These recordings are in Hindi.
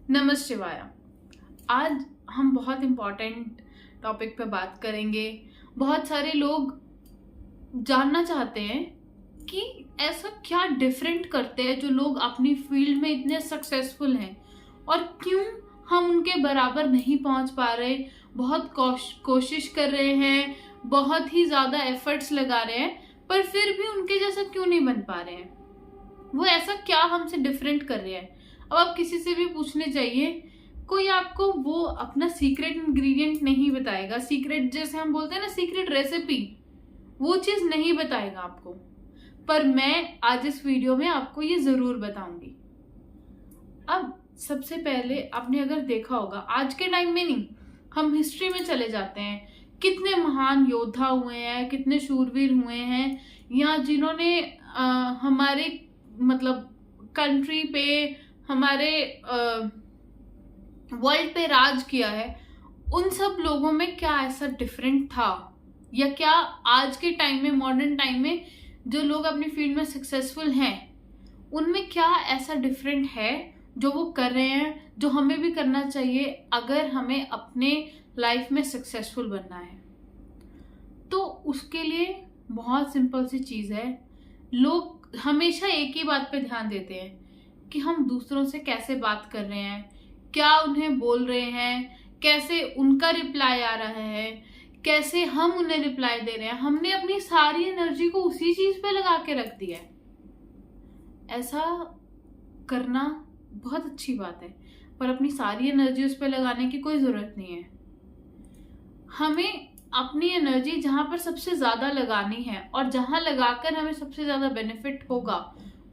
नमः शिवाय। आज हम बहुत इम्पोर्टेंट टॉपिक पे बात करेंगे। बहुत सारे लोग जानना चाहते हैं कि ऐसा क्या डिफरेंट करते हैं जो लोग अपनी फील्ड में इतने सक्सेसफुल हैं और क्यों हम उनके बराबर नहीं पहुंच पा रहे। बहुत कोशिश कर रहे हैं, बहुत ही ज़्यादा एफर्ट्स लगा रहे हैं, पर फिर भी उनके जैसा क्यों नहीं बन पा रहे हैं। वो ऐसा क्या हमसे डिफरेंट कर रहे हैं। अब आप किसी से भी पूछने जाइए, कोई आपको वो अपना सीक्रेट इंग्रेडिएंट नहीं बताएगा। सीक्रेट जैसे हम बोलते हैं ना, सीक्रेट रेसिपी, वो चीज़ नहीं बताएगा आपको। पर मैं आज इस वीडियो में आपको ये ज़रूर बताऊंगी। अब सबसे पहले आपने अगर देखा होगा, आज के टाइम में नहीं, हम हिस्ट्री में चले जाते हैं, कितने महान योद्धा हुए हैं, कितने शूरवीर हुए हैं, या जिन्होंने हमारे कंट्री पे, हमारे वर्ल्ड पे राज किया है। उन सब लोगों में क्या ऐसा डिफरेंट था, या क्या आज के टाइम में, मॉडर्न टाइम में जो लोग अपनी फील्ड में सक्सेसफुल हैं, उनमें क्या ऐसा डिफरेंट है जो वो कर रहे हैं, जो हमें भी करना चाहिए अगर हमें अपने लाइफ में सक्सेसफुल बनना है। तो उसके लिए बहुत सिंपल सी चीज़ है। लोग हमेशा एक ही बात पे ध्यान देते हैं कि हम दूसरों से कैसे बात कर रहे हैं, क्या उन्हें बोल रहे हैं, कैसे उनका रिप्लाई आ रहा है, कैसे हम उन्हें रिप्लाई दे रहे हैं। हमने अपनी सारी एनर्जी को उसी चीज़ पे लगा के रख दिया है। ऐसा करना बहुत अच्छी बात है, पर अपनी सारी एनर्जी उस पे लगाने की कोई ज़रूरत नहीं है। हमें अपनी एनर्जी जहाँ पर सबसे ज़्यादा लगानी है और जहाँ लगाकर हमें सबसे ज़्यादा बेनिफिट होगा,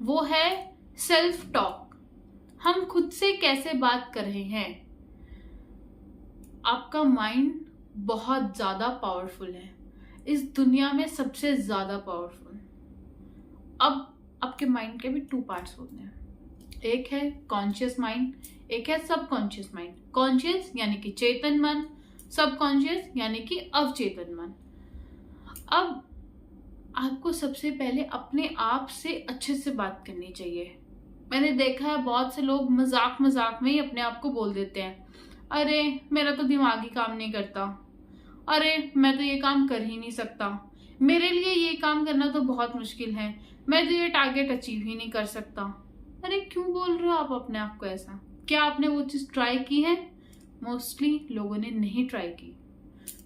वो है सेल्फ टॉक। हम खुद से कैसे बात कर रहे हैं। आपका माइंड बहुत ज़्यादा पावरफुल है, इस दुनिया में सबसे ज़्यादा पावरफुल। अब आपके माइंड के भी 2 पार्ट्स होते हैं, एक है कॉन्शियस माइंड, एक है सबकॉन्शियस माइंड। कॉन्शियस यानी कि चेतन मन, सबकॉन्शियस यानी कि अवचेतन मन। अब आपको सबसे पहले अपने आप से अच्छे से बात करनी चाहिए। मैंने देखा है बहुत से लोग मजाक मजाक में ही अपने आप को बोल देते हैं, अरे मेरा तो दिमाग ही काम नहीं करता, अरे मैं तो ये काम कर ही नहीं सकता, मेरे लिए ये काम करना तो बहुत मुश्किल है, मैं तो ये टारगेट अचीव ही नहीं कर सकता। अरे क्यों बोल रहे हो आप अपने आप को ऐसा? क्या आपने वो चीज़ ट्राई की है? मोस्टली लोगों ने नहीं ट्राई की,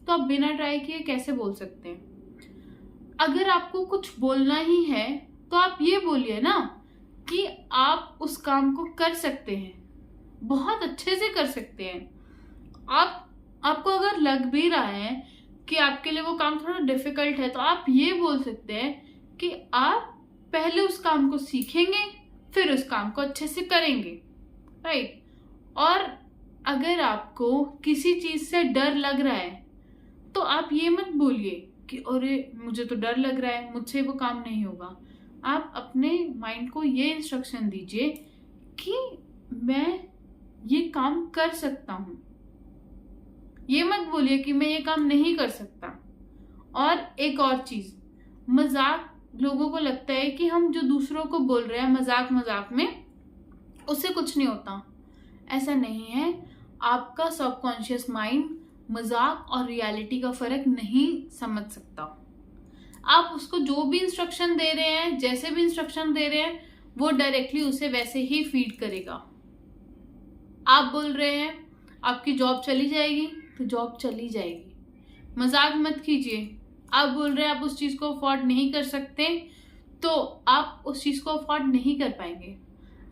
तो आप बिना ट्राई किए कैसे बोल सकते हैं? अगर आपको कुछ बोलना ही है तो आप ये बोलिए ना कि आप उस काम को कर सकते हैं, बहुत अच्छे से कर सकते हैं। आपको अगर लग भी रहा है कि आपके लिए वो काम थोड़ा डिफिकल्ट है, तो आप ये बोल सकते हैं कि आप पहले उस काम को सीखेंगे, फिर उस काम को अच्छे से करेंगे, राइट। और अगर आपको किसी चीज़ से डर लग रहा है, तो आप ये मत बोलिए कि अरे मुझे तो डर लग रहा है, मुझसे वो काम नहीं होगा। आप अपने माइंड को ये इंस्ट्रक्शन दीजिए कि मैं ये काम कर सकता हूँ। ये मत बोलिए कि मैं ये काम नहीं कर सकता। और एक और चीज़, मजाक, लोगों को लगता है कि हम जो दूसरों को बोल रहे हैं मजाक मजाक में, उससे कुछ नहीं होता। ऐसा नहीं है। आपका सबकॉन्शियस माइंड मजाक और रियलिटी का फर्क नहीं समझ सकता। आप उसको जो भी इंस्ट्रक्शन दे रहे हैं, जैसे भी इंस्ट्रक्शन दे रहे हैं, वो डायरेक्टली उसे वैसे ही फीड करेगा। आप बोल रहे हैं आपकी जॉब चली जाएगी, तो जॉब चली जाएगी। मजाक मत कीजिए। आप बोल रहे हैं आप उस चीज़ को अफोर्ड नहीं कर सकते, तो आप उस चीज़ को अफोर्ड नहीं कर पाएंगे।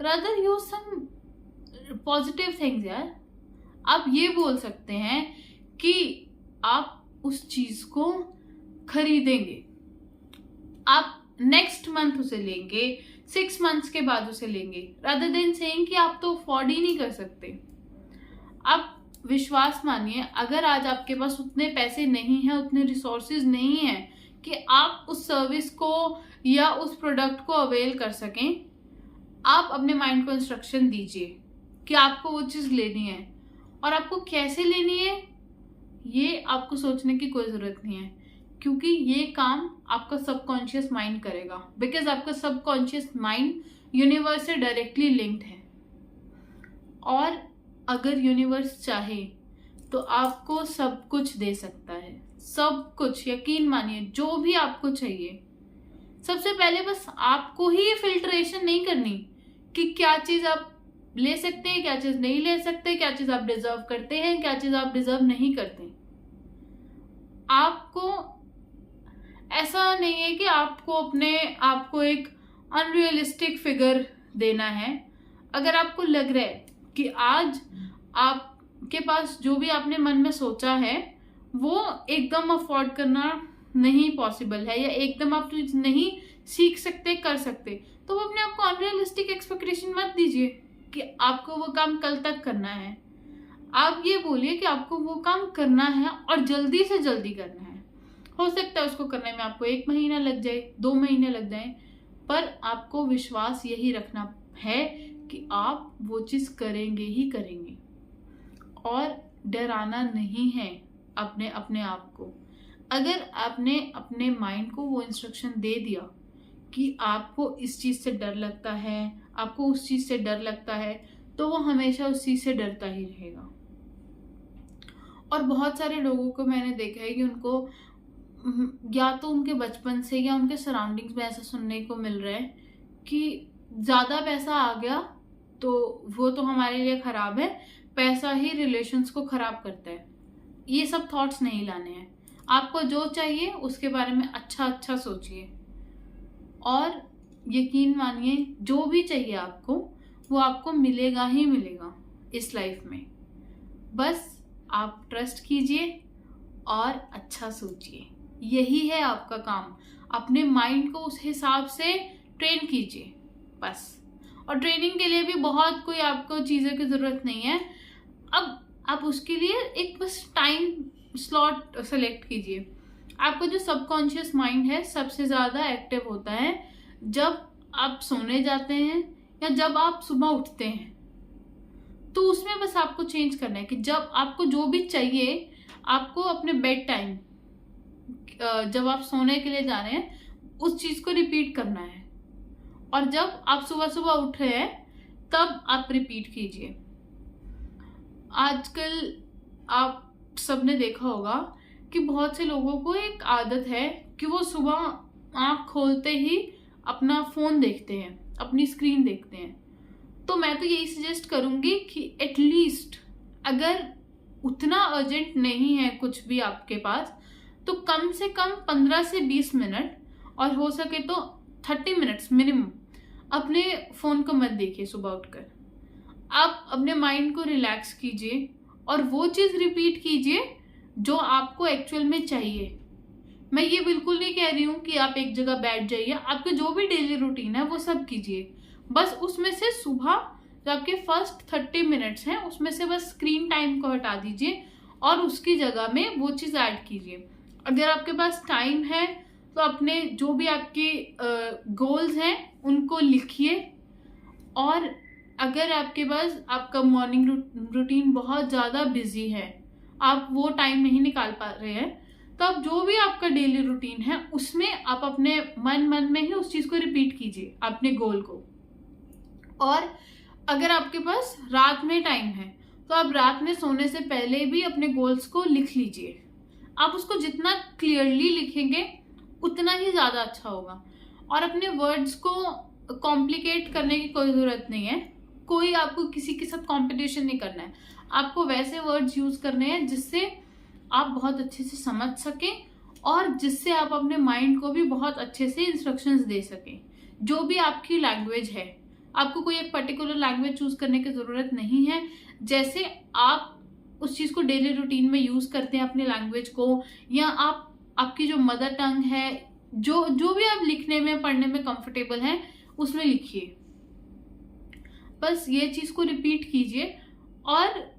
Rather use some positive things यार। आप ये बोल सकते हैं कि आप उस चीज़ को खरीदेंगे, आप नेक्स्ट मंथ उसे लेंगे, 6 मंथ्स के बाद उसे लेंगे, रादर देन सेइंग कि आप तो अफोर्ड ही नहीं कर सकते। आप विश्वास मानिए, अगर आज आपके पास उतने पैसे नहीं हैं, उतने रिसोर्सेज नहीं हैं कि आप उस सर्विस को या उस प्रोडक्ट को अवेल कर सकें, आप अपने माइंड को इंस्ट्रक्शन दीजिए कि आपको वो चीज़ लेनी है। और आपको कैसे लेनी है, ये आपको सोचने की कोई ज़रूरत नहीं है, क्योंकि ये काम आपका सबकॉन्शियस माइंड करेगा। बिकॉज आपका सबकॉन्शियस माइंड यूनिवर्स से डायरेक्टली लिंक्ड है। और अगर यूनिवर्स चाहे तो आपको सब कुछ दे सकता है, सब कुछ। यकीन मानिए, जो भी आपको चाहिए। सबसे पहले बस आपको ही ये फिल्ट्रेशन नहीं करनी कि क्या चीज आप ले सकते हैं, क्या चीज नहीं ले सकते, क्या चीज आप डिजर्व करते हैं, क्या चीज आप डिजर्व नहीं करते। आपको ऐसा नहीं है कि आपको अपने आप को एक अनरियलिस्टिक फिगर देना है। अगर आपको लग रहा है कि आज आपके पास जो भी आपने मन में सोचा है वो एकदम अफोर्ड करना नहीं पॉसिबल है, या एकदम आप चीज नहीं सीख सकते, कर सकते, तो वो अपने आप को अनरियलिस्टिक एक्सपेक्टेशन मत दीजिए कि आपको वो काम कल तक करना है। आप ये बोलिए कि आपको वो काम करना है और जल्दी से जल्दी करना है। हो सकता है उसको करने में आपको 1 महीना लग जाए, 2 महीने लग जाए, पर आपको विश्वास यही रखना है कि आप वो चीज करेंगे ही करेंगे। और डराना नहीं है अपने अपने आप को। अगर आपने अपने माइंड को वो इंस्ट्रक्शन दे दिया कि आपको इस चीज से डर लगता है, आपको उस चीज से डर लगता है, तो वो हमेशा उस चीज से डरता ही रहेगा। और बहुत सारे लोगों को मैंने देखा है कि उनको या तो उनके बचपन से या उनके सराउंडिंग्स में ऐसा सुनने को मिल रहा है कि ज्यादा पैसा आ गया तो वो तो हमारे लिए खराब है, पैसा ही रिलेशंस को खराब करता है। ये सब थॉट्स नहीं लाने हैं। आपको जो चाहिए उसके बारे में अच्छा अच्छा सोचिए, और यकीन मानिए जो भी चाहिए आपको वो आपको मिलेगा ही मिलेगा इस लाइफ में। बस आप ट्रस्ट कीजिए और अच्छा सोचिए। यही है आपका काम। अपने माइंड को उस हिसाब से ट्रेन कीजिए बस। और ट्रेनिंग के लिए भी बहुत कोई आपको चीज़ों की ज़रूरत नहीं है। अब आप उसके लिए एक बस टाइम स्लॉट सेलेक्ट कीजिए। आपका जो सबकॉन्शियस माइंड है सबसे ज़्यादा एक्टिव होता है जब आप सोने जाते हैं या जब आप सुबह उठते हैं। तो उसमें बस आपको चेंज करना है कि जब आपको जो भी चाहिए, आपको अपने बेड टाइम जब आप सोने के लिए जा रहे हैं उस चीज को रिपीट करना है, और जब आप सुबह सुबह उठ रहे हैं तब आप रिपीट कीजिए। आजकल आप सबने देखा होगा कि बहुत से लोगों को एक आदत है कि वो सुबह आंख खोलते ही अपना फोन देखते हैं, अपनी स्क्रीन देखते हैं। तो मैं तो यही सजेस्ट करूंगी कि एटलीस्ट अगर उतना अर्जेंट नहीं है कुछ भी आपके पास, तो कम से कम 15 से 20 मिनट और हो सके तो 30 मिनट्स मिनिमम अपने फोन को मत देखिए सुबह उठकर। आप अपने माइंड को रिलैक्स कीजिए और वो चीज रिपीट कीजिए जो आपको एक्चुअल में चाहिए। मैं ये बिल्कुल नहीं कह रही हूँ कि आप एक जगह बैठ जाइए, आपके जो भी डेली रूटीन है वो सब कीजिए। बस उसमें से सुबह जो आपके फर्स्ट 30 मिनट्स हैं उसमें से बस स्क्रीन टाइम को हटा दीजिए और उसकी जगह में वो चीज़ ऐड कीजिए। अगर आपके पास टाइम है तो अपने जो भी आपके गोल्स हैं उनको लिखिए, और अगर आपके पास आपका मॉर्निंग रूटीन बहुत ज़्यादा बिजी है, आप वो टाइम नहीं निकाल पा रहे हैं, तो आप जो भी आपका डेली रूटीन है उसमें आप अपने मन में ही उस चीज़ को रिपीट कीजिए, अपने गोल को। और अगर आपके पास रात में टाइम है तो आप रात में सोने से पहले भी अपने गोल्स को लिख लीजिए। आप उसको जितना क्लियरली लिखेंगे उतना ही ज़्यादा अच्छा होगा। और अपने वर्ड्स को कॉम्प्लिकेट करने की कोई ज़रूरत नहीं है। कोई आपको किसी के साथ कंपटीशन नहीं करना है। आपको वैसे वर्ड्स यूज़ करने हैं जिससे आप बहुत अच्छे से समझ सकें और जिससे आप अपने माइंड को भी बहुत अच्छे से इंस्ट्रक्शंस दे सकें। जो भी आपकी लैंग्वेज है, आपको कोई एक पर्टिकुलर लैंग्वेज चूज करने की ज़रूरत नहीं है। जैसे आप उस चीज़ को डेली रूटीन में यूज़ करते हैं अपनी लैंग्वेज को, या आपकी जो मदर टंग है, जो भी आप लिखने में पढ़ने में कंफर्टेबल हैं उसमें लिखिए। बस ये चीज़ को रिपीट कीजिए, और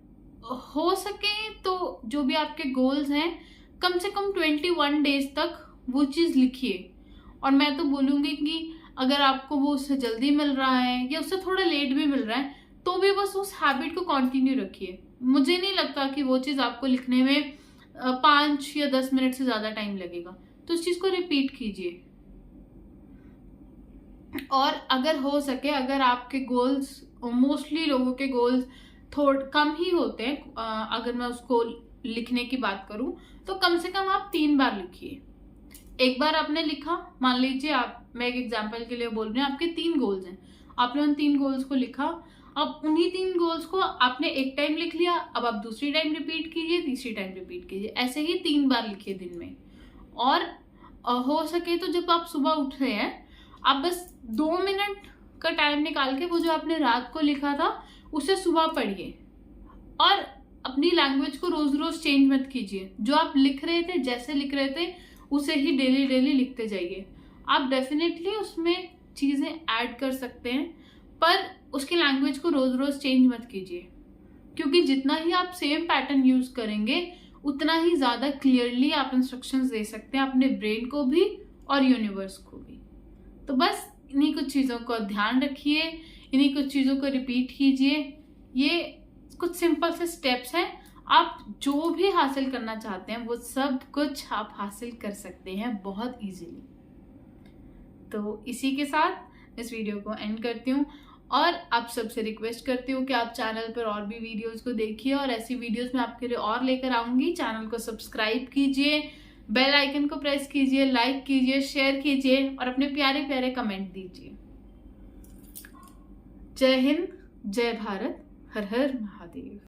हो सके तो जो भी आपके गोल्स हैं कम से कम 21 डेज तक वो चीज़ लिखिए। और मैं तो बोलूँगी कि अगर आपको वो उससे जल्दी मिल रहा है या उससे थोड़ा लेट भी मिल रहा है तो भी बस उस हैबिट को कंटिन्यू रखिए। मुझे नहीं लगता कि वो चीज़ आपको लिखने में 5 या 10 मिनट से ज़्यादा टाइम लगेगा। तो उस चीज़ को रिपीट कीजिए। और अगर हो सके, अगर आपके गोल्स, मोस्टली लोगों के गोल्स थोड़े कम ही होते हैं। अगर मैं उसको लिखने की बात करूं तो कम से कम आप 3 बार लिखिए। एक बार आपने लिखा, मान लीजिए मैं एक एग्जांपल के लिए बोल रही हूँ, आपके 3 गोल्स हैं, आपने उन 3 गोल्स को लिखा। अब उन्हीं 3 गोल्स को आपने एक टाइम लिख लिया, अब आप दूसरी टाइम रिपीट कीजिए, तीसरी टाइम रिपीट कीजिए, ऐसे ही 3 बार लिखिए दिन में। और हो सके तो जब आप सुबह उठ रहे हैं, आप बस 2 मिनट का टाइम निकाल के वो जो आपने रात को लिखा था उसे सुबह पढ़िए। और अपनी लैंग्वेज को रोज रोज चेंज मत कीजिए। जो आप लिख रहे थे, जैसे लिख रहे थे, उसे ही डेली डेली लिखते जाइए। आप डेफिनेटली उसमें चीजें ऐड कर सकते हैं, पर उसकी लैंग्वेज को रोज रोज चेंज मत कीजिए, क्योंकि जितना ही आप सेम पैटर्न यूज करेंगे उतना ही ज्यादा क्लियरली आप इंस्ट्रक्शंस दे सकते हैं अपने ब्रेन को भी और यूनिवर्स को भी। तो बस इन्हीं कुछ चीजों को ध्यान रखिए, इन्हीं कुछ चीजों को रिपीट कीजिए। ये कुछ सिंपल से स्टेप्स हैं, आप जो भी हासिल करना चाहते हैं वो सब कुछ आप हासिल कर सकते हैं बहुत इजीली। तो इसी के साथ इस वीडियो को एंड करती हूँ और आप सबसे रिक्वेस्ट करती हूँ कि आप चैनल पर और भी वीडियोस को देखिए, और ऐसी वीडियोस मैं आपके लिए और लेकर आऊंगी। चैनल को सब्सक्राइब कीजिए, बेल आइकन को प्रेस कीजिए, लाइक कीजिए, शेयर कीजिए और अपने प्यारे प्यारे कमेंट दीजिए। जय हिंद, जय भारत, हर हर महादेव।